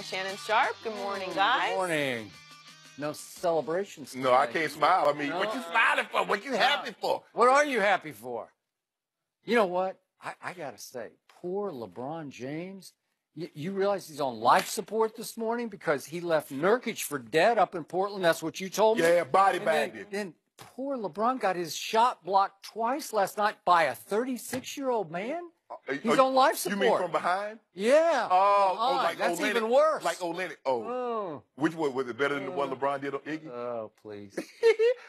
Shannon Sharp. Good morning, guys. Good morning. No celebrations. No, I can't smile. I mean, No. what you smiling for? What you happy for? What are you happy for? You know what? I got to say, poor LeBron James. You realize he's on life support this morning because he left Nurkic for dead up in Portland. That's what you told me? Yeah, body bagged it. Then poor LeBron got his shot blocked twice last night by a 36-year-old man. He's on life support. You mean from behind? Yeah. Oh, like that's Olenek, even worse. Like Olenek. Oh. Which one? Was it better than the one LeBron did on Iggy? Oh, please.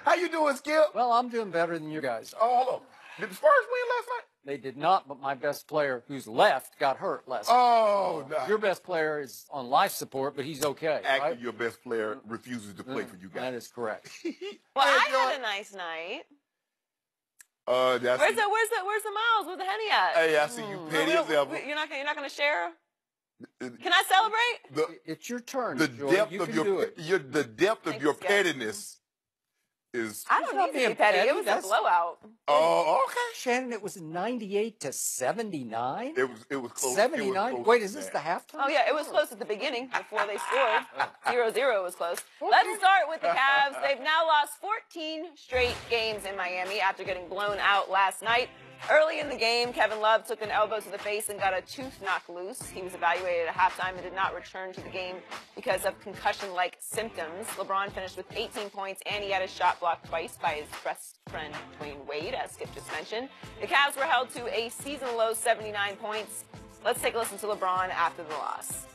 How you doing, Skip? Well, I'm doing better than you guys. Oh, hold on. Did the Spurs win last night? They did not, but my best player, who's left, got hurt last night. Oh, no. Your best player is on life support, but he's okay. Actually, right? Your best player refuses to play for you guys. That is correct. Well, I had a nice night. That's Where's the Miles? Where's the Henny at? Hey, I see you petty as ever. You're not gonna share? Can I celebrate? It's your turn. The Joy. depth You of can do it. the depth of Thanks, your Skip. pettiness is. I don't need to be petty. It was a blowout. Oh, okay. Shannon, it was 98 to 79. It was close. 79. Wait, is this the halftime? Oh, yeah, it was close at the beginning before they scored. 0-0 was close. Let's start with the Cavs. They've now lost 14 straight games in Miami after getting blown out last night. Early in the game, Kevin Love took an elbow to the face and got a tooth knocked loose. He was evaluated at halftime and did not return to the game because of concussion-like symptoms. LeBron finished with 18 points, and he had his shot blocked twice by his best friend, Dwayne Wade, as Skip just mentioned. The Cavs were held to a season-low 79 points. Let's take a listen to LeBron after the loss.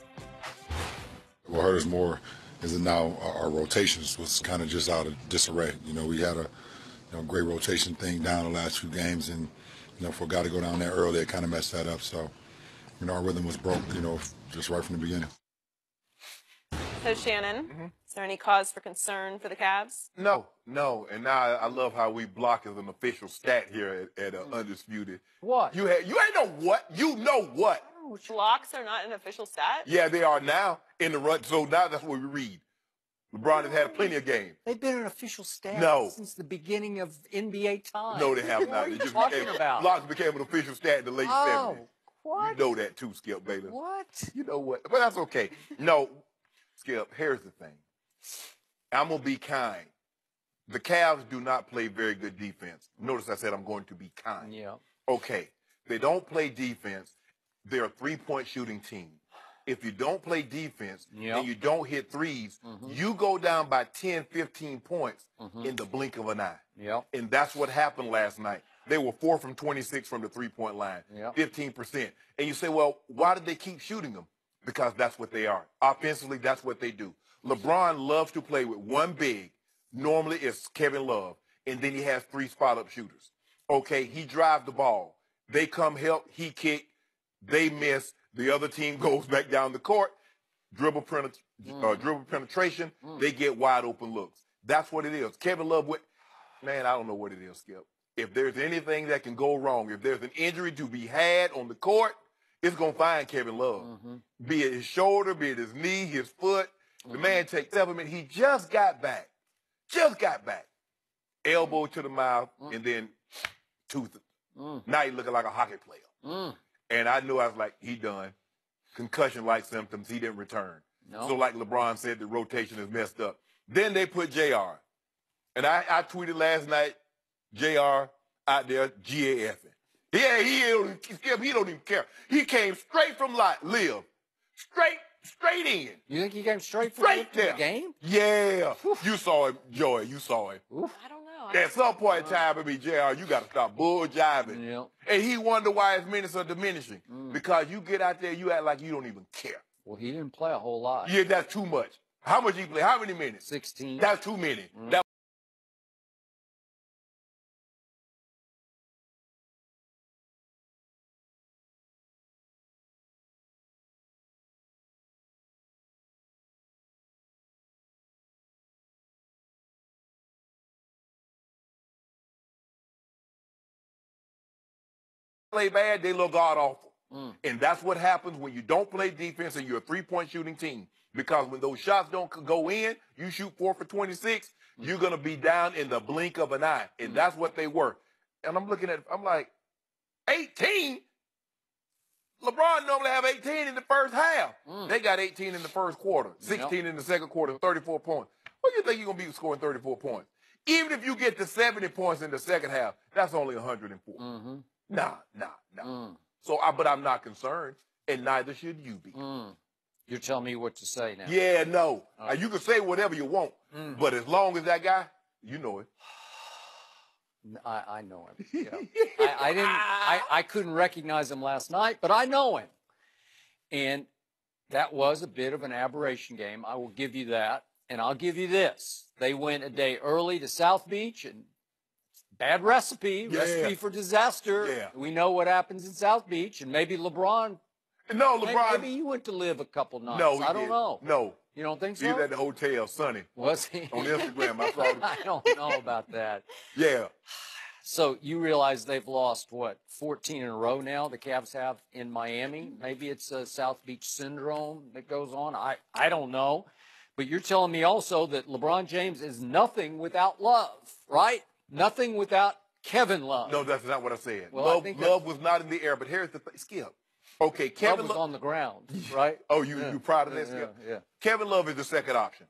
What hurt us more is that now our rotations was kind of just out of disarray. You know, we had a great rotation thing down the last few games, and for a guy to go down there early, it kind of messed that up. So, our rhythm was broke, just right from the beginning. So, Shannon, is there any cause for concern for the Cavs? No. And now I love how we block as an official stat here at Undisputed. What? You ain't know what? You know what? Blocks are not an official stat? Yeah, they are now in the run. So now that's what we read. LeBron has had plenty of games. They've been an official stat since the beginning of NBA time. No, they have not. What are you talking about? Blocks became an official stat in the late 70s. What? You know that too, Skip Bayless. What? You know what? But that's okay. No, Skip, here's the thing. I'm going to be kind. The Cavs do not play very good defense. Notice I said I'm going to be kind. Yeah. Okay. They don't play defense. They're a three-point shooting team. If you don't play defense and you don't hit threes, you go down by 10, 15 points in the blink of an eye. Yep. And that's what happened last night. They were 4 from 26 from the three-point line, 15%. And you say, well, why did they keep shooting them? Because that's what they are. Offensively, that's what they do. LeBron loves to play with one big. Normally, it's Kevin Love. And then he has 3 spot-up shooters. Okay, he drives the ball. They come help, he kick, they miss. The other team goes back down the court, dribble penetration, they get wide open looks. That's what it is. Kevin Love man, I don't know what it is, Skip. If there's anything that can go wrong, if there's an injury to be had on the court, it's going to find Kevin Love. Be it his shoulder, be it his knee, his foot. The man takes 7 minutes. He just got back. Elbow to the mouth, and then tooth. Now he's looking like a hockey player. And I knew, I was like, he done. Concussion-like symptoms, he didn't return. No. So like LeBron said, the rotation is messed up. Then they put JR. And I tweeted last night, JR out there GAFing. Yeah, he don't even care. He came straight from Live. Straight in. You think he came straight from there. The game? Yeah. Oof. You saw him, Joy. You saw him. Oof. I don't know. At some point in time, JR, you got to stop bull jiving. Yeah. And he wonder why his minutes are diminishing. Because you get out there, you act like you don't even care. Well, he didn't play a whole lot. Yeah, that's too much. How much he play? How many minutes? 16. That's too many. Play bad, they look god-awful. And that's what happens when you don't play defense and you're a three-point shooting team. Because when those shots don't go in, you shoot 4 for 26, you're going to be down in the blink of an eye. And that's what they were. And I'm looking at, I'm like, 18? LeBron normally have 18 in the first half. They got 18 in the first quarter, 16 in the second quarter, 34 points. What do you think you're going to be scoring 34 points? Even if you get to 70 points in the second half, that's only 104. Nah. So, but I'm not concerned, and neither should you be. You're telling me what to say now. Yeah, no. You can say whatever you want, but as long as that guy, you know it. I know him. Yeah. I couldn't recognize him last night, but I know him. And that was a bit of an aberration game. I will give you that. And I'll give you this. They went a day early to South Beach, and bad recipe for disaster. Yeah. We know what happens in South Beach, and maybe LeBron. No, LeBron. Maybe he went to live a couple nights. No, I don't know. No. You don't think so? He was at the hotel, Sunny. Was he? On Instagram, I saw him. I don't know about that. Yeah. So you realize they've lost, what, 14 in a row now, the Cavs have in Miami? Maybe it's a South Beach syndrome that goes on. I don't know. But you're telling me also that LeBron James is nothing without Love, right? Nothing without Kevin Love. No, that's not what I said. Well, Love was not in the air, but here's the thing. Skip. Okay, Kevin Love was on the ground, right? Oh, you proud of that, Skip? Yeah. Kevin Love is the second option.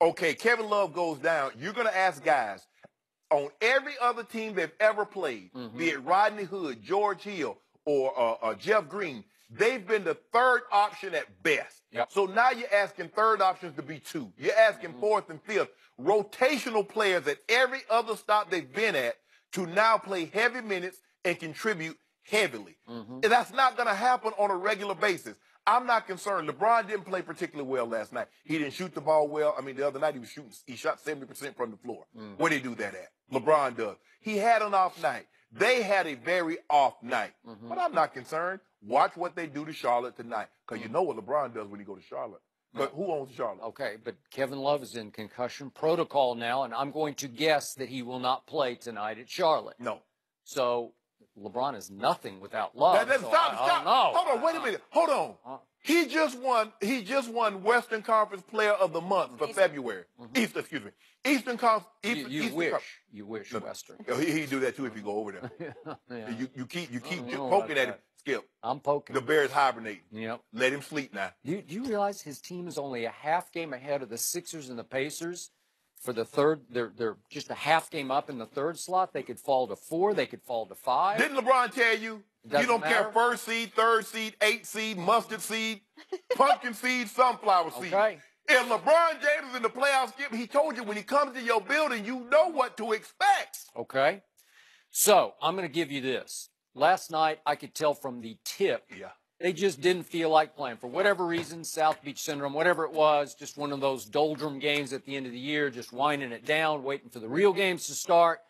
Okay, Kevin Love goes down. You're going to ask guys on every other team they've ever played, be it Rodney Hood, George Hill, or Jeff Green, they've been the third option at best. Yep. So now you're asking third options to be two. You're asking fourth and fifth. Rotational players at every other stop they've been at to now play heavy minutes and contribute heavily. And that's not going to happen on a regular basis. I'm not concerned. LeBron didn't play particularly well last night. He didn't shoot the ball well. I mean, the other night he shot 70% from the floor. Where did he do that at? LeBron does. He had an off night. They had a very off night. But I'm not concerned. Watch what they do to Charlotte tonight. Because you know what LeBron does when he go to Charlotte. But who owns Charlotte? Okay, but Kevin Love is in concussion protocol now, and I'm going to guess that he will not play tonight at Charlotte. No. So LeBron is nothing without Love. Stop. Hold on, wait a minute. Hold on. He just won Western Conference Player of the Month for February. Eastern Conference. You wish Western. He'd do that too if you go over there. You keep poking at him. Skip. I'm poking. The Bears hibernating. Yep. Let him sleep now. Do you realize his team is only a half game ahead of the Sixers and the Pacers for the third? They're just a half game up in the third slot. They could fall to 4. They could fall to 5. Didn't LeBron tell you? You don't care first seed, third seed, 8th seed, mustard seed, pumpkin seed, sunflower seed. Okay. If LeBron James is in the playoffs, Skip, he told you when he comes to your building, you know what to expect. Okay. So I'm going to give you this. Last night, I could tell from the tip, they just didn't feel like playing. For whatever reason, South Beach syndrome, whatever it was, just one of those doldrum games at the end of the year, just winding it down, waiting for the real games to start.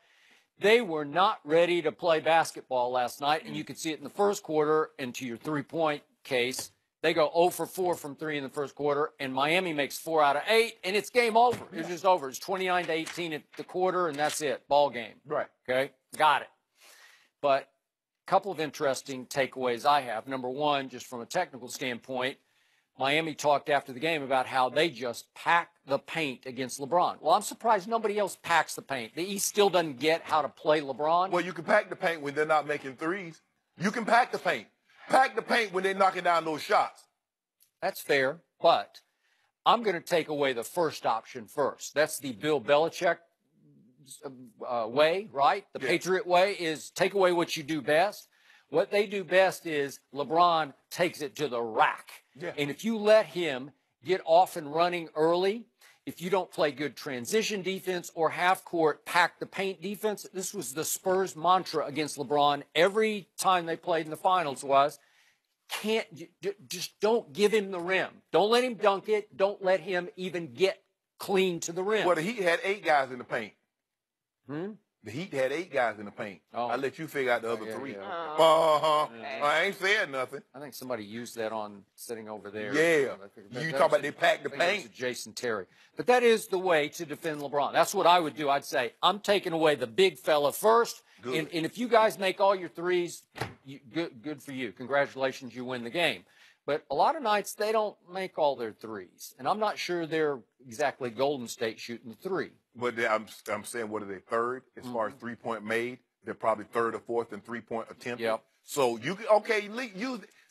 They were not ready to play basketball last night, and you could see it in the first quarter. And to your three-point case, they go 0 for 4 from 3 in the first quarter, and Miami makes 4 out of 8, and it's game over. It's just over. It's 29-18 at the quarter, and that's it. Ball game. Right. Okay? Got it. But a couple of interesting takeaways I have. Number one, just from a technical standpoint, Miami talked after the game about how they just pack the paint against LeBron. Well, I'm surprised nobody else packs the paint. The East still doesn't get how to play LeBron. Well, you can pack the paint when they're not making threes. You can pack the paint. Pack the paint when they're knocking down those shots. That's fair, but I'm going to take away the first option first. That's the Bill Belichick way, right? The Patriot way is take away what you do best. What they do best is LeBron takes it to the rack. Yeah. And if you let him get off and running early, if you don't play good transition defense or half-court pack the paint defense, this was the Spurs mantra against LeBron every time they played in the finals was, just don't give him the rim. Don't let him dunk it. Don't let him even get clean to the rim. Well, the Heat had 8 guys in the paint. The Heat had 8 guys in the paint. I let you figure out the other 3. I ain't saying nothing. I think somebody used that on sitting over there. Yeah. You talk about they packed the paint. Jason Terry. But that is the way to defend LeBron. That's what I would do. I'd say, I'm taking away the big fella first. And if you guys make all your threes, good for you. Congratulations, you win the game. But a lot of nights, they don't make all their threes. And I'm not sure they're exactly Golden State shooting the 3. But I'm saying, what are they, third as far as three-point made? They're probably third or fourth in three-point attempt. Yep. So you can,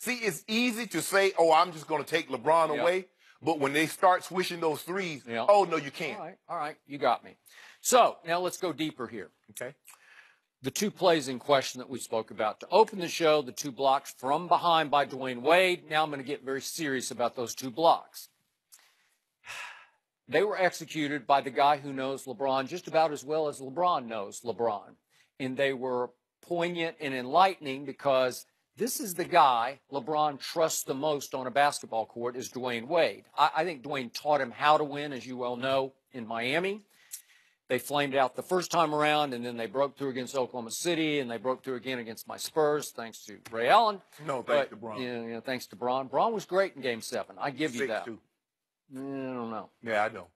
See, it's easy to say, oh, I'm just going to take LeBron away. But when they start swishing those threes, oh, no, you can't. All right, you got me. So now let's go deeper here. Okay. The two plays in question that we spoke about. To open the show, the two blocks from behind by Dwayne Wade. Now I'm going to get very serious about those two blocks. They were executed by the guy who knows LeBron just about as well as LeBron knows LeBron. And they were poignant and enlightening because this is the guy LeBron trusts the most on a basketball court is Dwayne Wade. I think Dwayne taught him how to win, as you well know, in Miami. They flamed out the first time around, and then they broke through against Oklahoma City, and they broke through again against my Spurs, thanks to Ray Allen. No, thanks to Bron. Yeah, thanks to Bron. Bron was great in Game 7. I give you that. 6-2. I don't know. Yeah, I know.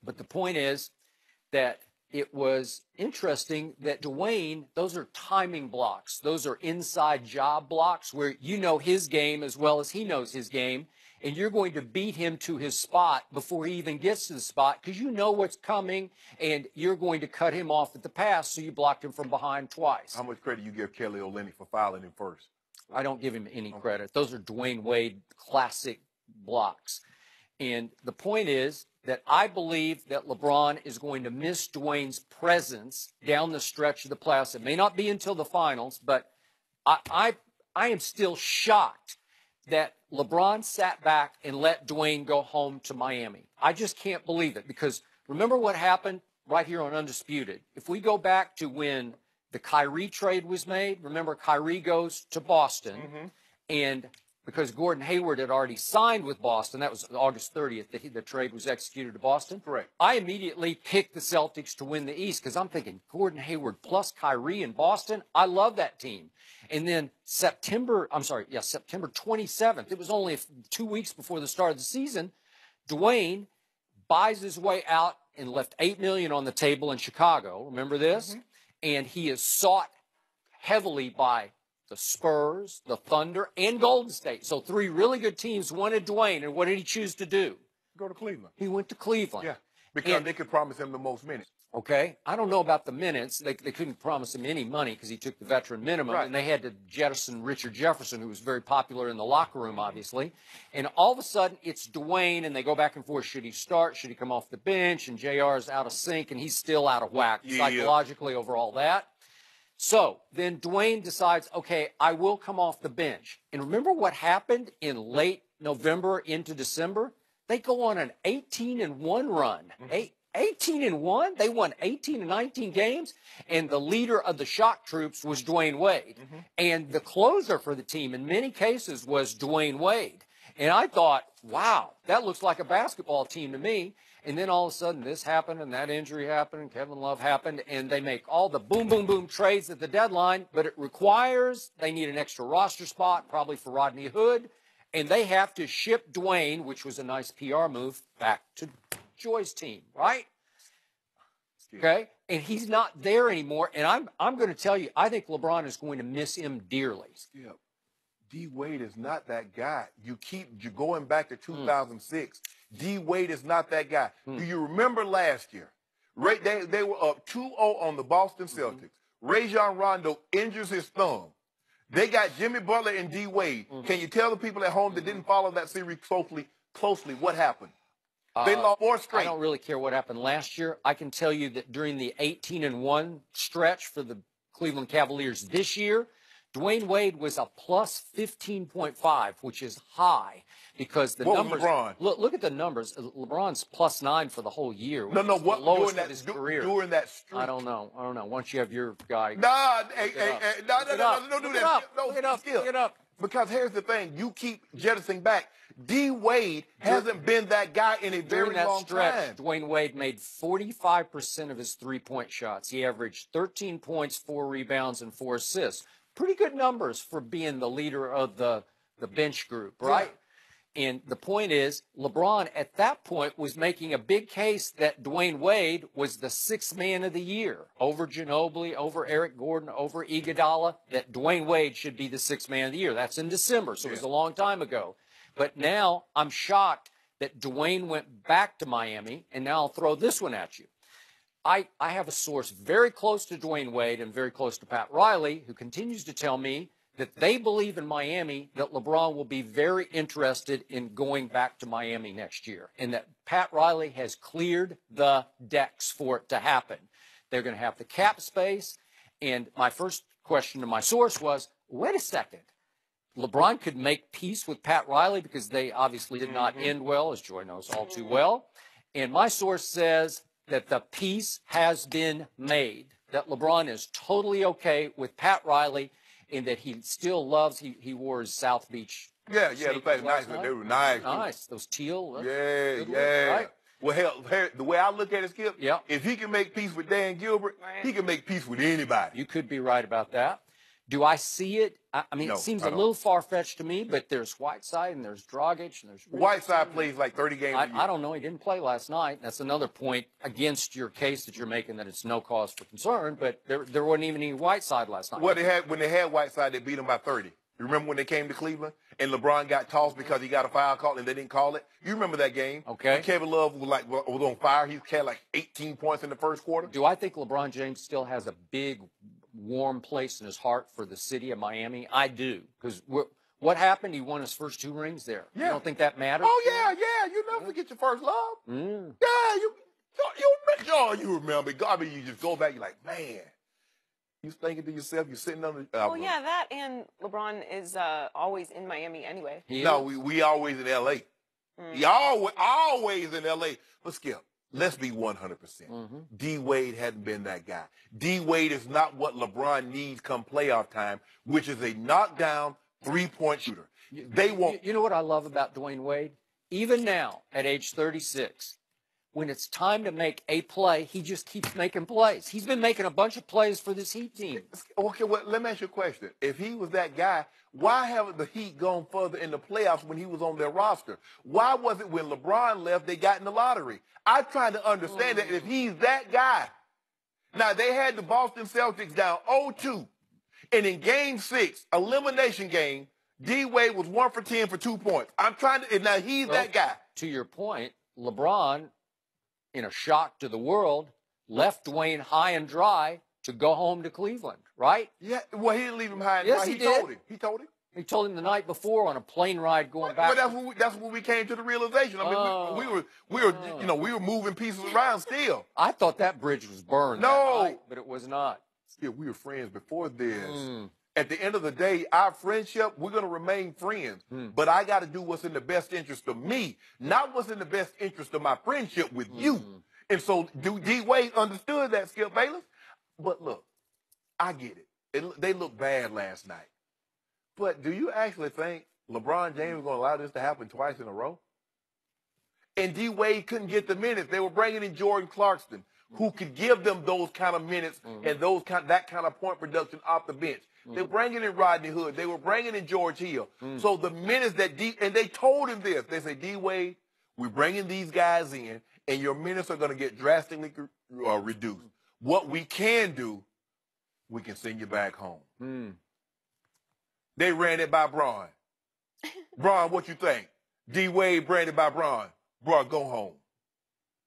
But the point is that it was interesting that Dwayne, those are timing blocks. Those are inside job blocks where you know his game as well as he knows his game, and you're going to beat him to his spot before he even gets to the spot because you know what's coming, and you're going to cut him off at the pass, so you blocked him from behind twice. How much credit you give Kelly Olynyk for fouling him first? I don't give him any credit. Those are Dwayne Wade classic blocks. And the point is that I believe that LeBron is going to miss Dwayne's presence down the stretch of the playoffs. It may not be until the finals, but I am still shocked that LeBron sat back and let Dwayne go home to Miami. I just can't believe it because remember what happened right here on Undisputed. If we go back to when the Kyrie trade was made, remember Kyrie goes to Boston, and because Gordon Hayward had already signed with Boston, that was August 30th, the trade was executed to Boston. Correct. I immediately picked the Celtics to win the East because I'm thinking Gordon Hayward plus Kyrie in Boston. I love that team. And then September 27th, it was only 2 weeks before the start of the season, Dwayne buys his way out and left $8 million on the table in Chicago. Remember this? And he is sought heavily by the Spurs, the Thunder, and Golden State. So 3 really good teams wanted Dwayne, and what did he choose to do? Go to Cleveland. He went to Cleveland. Yeah, because they could promise him the most minutes. Okay, I don't know about the minutes. They couldn't promise him any money because he took the veteran minimum, and they had to jettison Richard Jefferson, who was very popular in the locker room, obviously. And all of a sudden, it's Dwayne, and they go back and forth. Should he start? Should he come off the bench? And JR is out of sync, and he's still out of whack psychologically over all that. So then Dwayne decides, okay, I will come off the bench. And remember what happened in late November into December? They go on an 18-1 run. 18-1? They won 18 and 19 games, and the leader of the shock troops was Dwayne Wade. And the closer for the team in many cases was Dwayne Wade. And I thought, wow, that looks like a basketball team to me. And then all of a sudden this happened and that injury happened and Kevin Love happened, and they make all the boom, boom, boom trades at the deadline, but it requires, they need an extra roster spot, probably for Rodney Hood, and they have to ship Dwayne, which was a nice PR move, back to Joy's team, right? Okay? And he's not there anymore, and I'm going to tell you, I think LeBron is going to miss him dearly. Yeah. D. Wade is not that guy. You going back to 2006. D. Wade is not that guy. Do you remember last year? They were up 2-0 on the Boston Celtics. Rajon Rondo injures his thumb. They got Jimmy Butler and D. Wade. Can you tell the people at home that didn't follow that series closely what happened? They lost 4 straight. I don't really care what happened last year. I can tell you that during the 18-1 stretch for the Cleveland Cavaliers this year, Dwayne Wade was a plus 15.5, which is high because the numbers. LeBron? Look at the numbers. LeBron's plus 9 for the whole year. No, what the lowest during that of his career. During that streak? I don't know. Once you have your guy. No, Don't do that. Look it up. Because here's the thing: you keep jettisoning back. D. Wade hasn't been that guy in a very long time. Dwayne Wade made 45% of his 3-point shots. He averaged 13 points, 4 rebounds, and 4 assists. Pretty good numbers for being the leader of the bench group, right? Yeah. And the point is, LeBron at that point was making a big case that Dwayne Wade was the 6th man of the year over Ginobili, over Eric Gordon, over Iguodala, that Dwayne Wade should be the 6th man of the year. That's in December, so it was a long time ago. But now I'm shocked that Dwayne went back to Miami, and now I'll throw this one at you. I have a source very close to Dwayne Wade and very close to Pat Riley who continues to tell me that they believe in Miami that LeBron will be very interested in going back to Miami next year, and that Pat Riley has cleared the decks for it to happen. They're going to have the cap space. And my first question to my source was, wait a second. LeBron could make peace with Pat Riley because they obviously did not end well, as Joy knows all too well. And my source says that the peace has been made, that LeBron is totally okay with Pat Riley, and that he still loves, he wore his South Beach. Yeah, the fact nice, they were nice. Nice, those teal. Yeah. Look, right? Well, hell, the way I look at it, Skip, if he can make peace with Dan Gilbert, he can make peace with anybody. You could be right about that. Do I see it? I mean, No, it seems I a don't. little far-fetched to me, but there's Whiteside and there's Dragic and there's Whiteside plays like 30 games a year. I don't know. He didn't play last night. That's another point against your case that you're making, that it's no cause for concern, but there wasn't even any Whiteside last night. Well, when they had Whiteside, they beat him by 30. You remember when they came to Cleveland and LeBron got tossed because he got a foul call and they didn't call it? You remember that game? Okay. When Kevin Love was on fire. He had like 18 points in the first quarter. Do I think LeBron James still has a big, warm place in his heart for the city of Miami? I do, because what happened? He won his first 2 rings there. Yeah. You don't think that matters? Oh, yeah. You never forget your first love. Yeah, you remember. I mean, you just go back, you're like, man. You thinking to yourself, you're sitting on the... Well, yeah, that and LeBron is always in Miami anyway. No, we always in L.A. He always in L.A. But Skip, let's be 100%. D-Wade hadn't been that guy. D-Wade is not what LeBron needs come playoff time, which is a knockdown 3-point shooter. They won't... You know what I love about Dwayne Wade? Even now, at age 36, when it's time to make a play, he just keeps making plays. He's been making a bunch of plays for this Heat team. Okay, well, let me ask you a question. If he was that guy, why haven't the Heat gone further in the playoffs when he was on their roster? Why was it when LeBron left, they got in the lottery? I'm trying to understand that if he's that guy. Now, they had the Boston Celtics down 0-2. And in Game 6, elimination game, D-Wade was 1 for 10 for 2 points. I'm trying to, now he's that guy. To your point, LeBron, in a shock to the world, left Dwayne high and dry to go home to Cleveland, right? Yeah, well, he didn't leave him high and Yes, dry. he did. Told him. He told him. He told him the night before on a plane ride going back. But that's when we came to the realization. I mean, we were moving pieces around still. I thought that bridge was burned. No, that night, but it was not. Still, we were friends before this. At the end of the day, our friendship, we're going to remain friends. But I got to do what's in the best interest of me, not what's in the best interest of my friendship with you. And so D-Wade understood that, Skip Bayless. But look, I get it. They looked bad last night. But do you actually think LeBron James is going to allow this to happen twice in a row? And D-Wade couldn't get the minutes. They were bringing in Jordan Clarkson, who could give them those kind of minutes and that kind of point production off the bench. They were bringing in Rodney Hood. They were bringing in George Hill. So the minutes that and they told him this. They said, D-Wade, we're bringing these guys in, and your minutes are going to get drastically reduced. What we can do, we can send you back home. They ran it by Bron. Bron, what you think? D-Wade ran it by Bron. Bro, go home.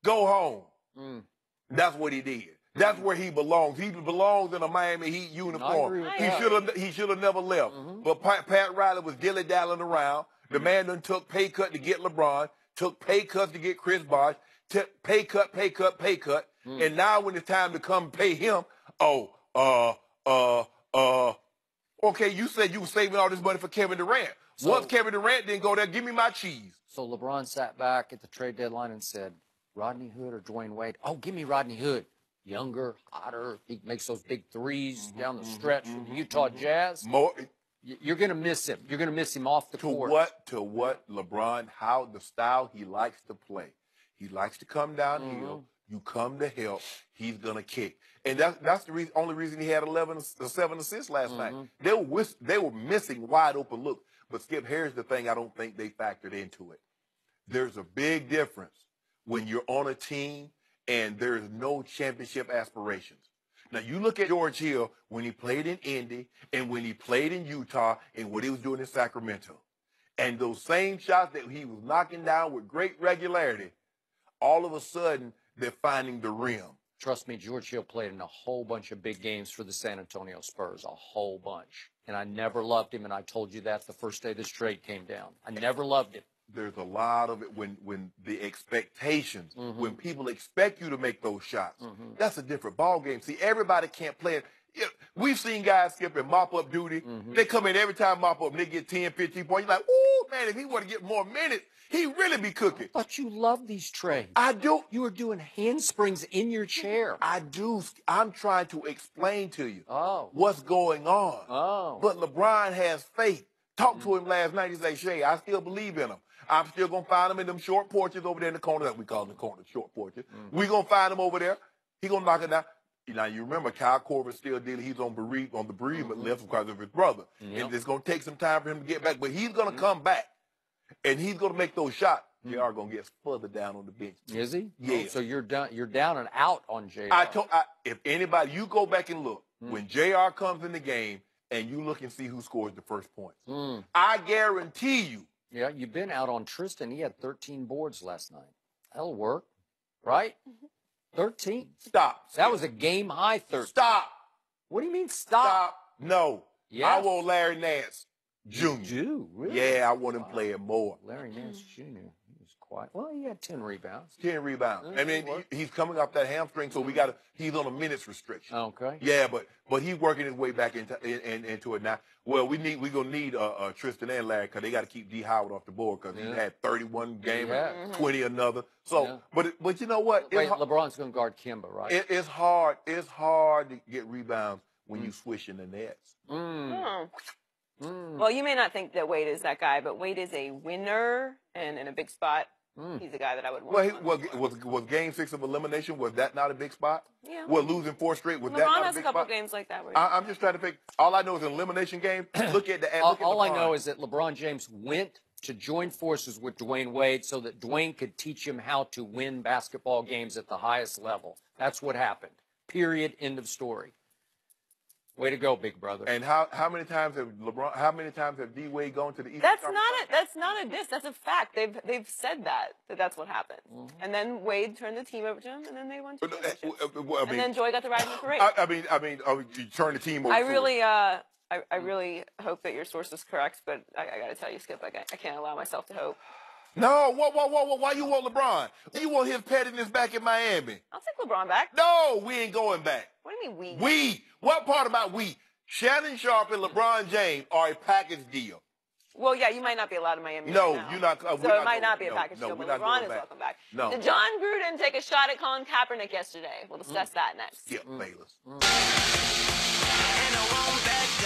Go home. That's what he did. That's where he belongs. He belongs in a Miami Heat uniform. He should have never left. But Pat Riley was dilly-dallying around. The man done took pay cut to get LeBron, took pay cuts to get Chris Bosh, took pay cut. And now when it's time to come pay him, okay, you said you were saving all this money for Kevin Durant. Once Kevin Durant didn't go there, give me my cheese. So LeBron sat back at the trade deadline and said, Rodney Hood or Dwayne Wade? Oh, give me Rodney Hood. Younger, hotter. He makes those big threes down the stretch for the Utah Jazz. You're going to miss him. You're going to miss him off the court. To what LeBron, how the style he likes to play. He likes to come downhill. You come to help. He's going to kick. And that's the only reason he had 7 assists last night. They were missing wide open looks. But, Skip, here's the thing I don't think they factored into it. There's a big difference when you're on a team and there's no championship aspirations. Now, you look at George Hill when he played in Indy and when he played in Utah and what he was doing in Sacramento. And those same shots that he was knocking down with great regularity, all of a sudden, they're finding the rim. Trust me, George Hill played in a whole bunch of big games for the San Antonio Spurs, a whole bunch. And I never loved him, and I told you that the first day this trade came down. I never loved him. There's a lot of it when the expectations, when people expect you to make those shots, that's a different ball game. See, everybody can't play it. We've seen guys skip and mop up duty. They come in every time mop up and they get 10, 15 points. You're like, ooh, man, if he want to get more minutes, he really be cooking. I thought you loved these trades. I do. You were doing handsprings in your chair. I do. I'm trying to explain to you what's going on. Oh. But LeBron has faith. Talked to him last night. He said, Shay, I still believe in him. I'm still going to find him in them short porches over there in the corner. That we call them the corner, short porches. We're going to find him over there. He going to knock it down. Now, you remember, Kyle Korver's still dealing. He's on the bereavement list because of his brother. And it's going to take some time for him to get back. But he's going to come back, and he's going to make those shots. JR going to get further down on the bench. Is he? Yeah. Oh, so you're down and out on JR. If anybody, you go back and look, when JR comes in the game, and you look and see who scores the first points, I guarantee you. Yeah, you've been out on Tristan. He had 13 boards last night. That'll work, right? 13. Stop. That was a game high 13. Stop. What do you mean stop? Stop. No. Yeah. I want Larry Nance Jr. You do? Really? Yeah, I want him playing more. Larry Nance Jr. He was quiet. Well, he had 10 rebounds. 10 rebounds. I mean, he's coming off that hamstring, so he's on a minutes restriction. Okay. Yeah, but he's working his way back into it now. Well, we're gonna need Tristan and Larry because they got to keep D Howard off the board because he had 31 games, 20 another. So, but you know what? Wait, LeBron's gonna guard Kimba, right? It's hard. It's hard to get rebounds when you swish in the nets. Well, you may not think that Wade is that guy, but Wade is a winner and in a big spot. He's the guy that I would want. Was Game 6 of elimination, was that not a big spot? Yeah. Well, losing 4 straight, was that LeBron not a has a big couple spot? games like that. I'm just trying to think. All I know is an elimination game. Look at the all I know is that LeBron James went to join forces with Dwayne Wade so that Dwayne could teach him how to win basketball games at the highest level. That's what happened. Period. End of story. Way to go, big brother. And how many times have D Wade gone to the East? That's not a diss. That's a fact. They've said that's what happened. And then Wade turned the team over to him, and then they won 2 championships. And then Joy got the ride in the parade. You turn the team over. I really hope that your source is correct, but I got to tell you, Skip, I can't allow myself to hope. No, why you want LeBron? You want his pettiness back in Miami? I'll take LeBron back. No, we ain't going back. What do you mean we? We? What part about we? Shannon Sharp and LeBron James are a package deal. Well, yeah, you might not be allowed in Miami. No, right now. you're not. So it might not be a package deal, but LeBron is welcome back. No. Did John Gruden take a shot at Colin Kaepernick yesterday? We'll discuss that next. Skip Bayless. And I won't back down.